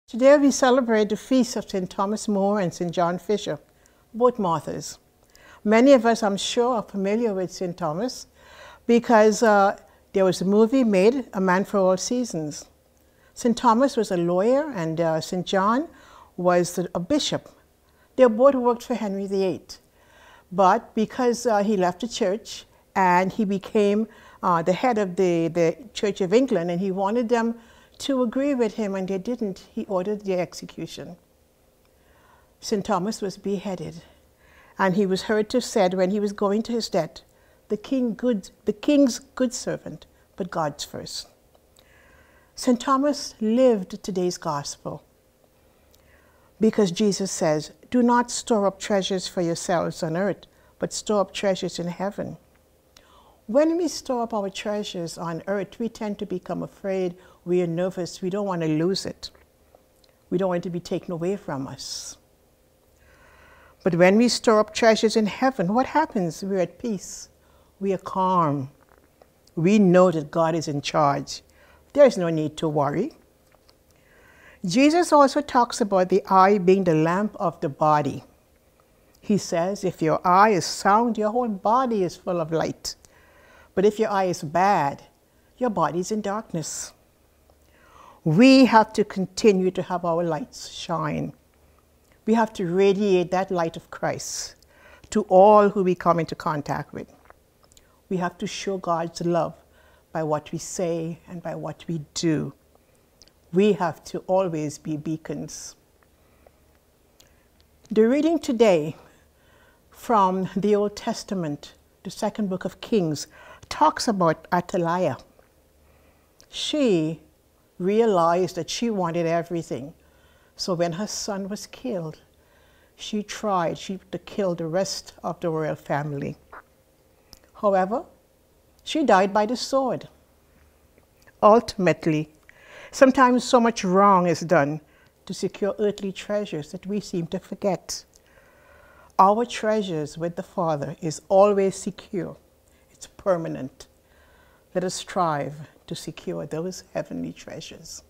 Today we celebrate the feast of St. Thomas More and St. John Fisher, both martyrs. Many of us, I'm sure, are familiar with St. Thomas because there was a movie made, A Man for All Seasons. St. Thomas was a lawyer and St. John was a bishop. They both worked for Henry VIII. But because he left the church and he became the head of the Church of England and he wanted them to agree with him and they didn't, he ordered their execution. St. Thomas was beheaded and he was heard to have said when he was going to his death, the king's good servant, but God's first. St. Thomas lived today's gospel because Jesus says, do not store up treasures for yourselves on earth, but store up treasures in heaven. When we store up our treasures on earth, we tend to become afraid, we are nervous, we don't want to lose it. We don't want it to be taken away from us. But when we store up treasures in heaven, what happens? We're at peace. We are calm. We know that God is in charge. There is no need to worry. Jesus also talks about the eye being the lamp of the body. He says, if your eye is sound, your whole body is full of light. But if your eye is bad, your body is in darkness. We have to continue to have our lights shine. We have to radiate that light of Christ to all who we come into contact with. We have to show God's love by what we say and by what we do. We have to always be beacons. The reading today from the Old Testament, the second book of Kings, talks about Athaliah. She realized that she wanted everything. So when her son was killed, she tried to kill the rest of the royal family. However, she died by the sword. Ultimately, sometimes so much wrong is done to secure earthly treasures that we seem to forget. Our treasures with the Father is always secure. It's permanent. Let us strive to secure those heavenly treasures.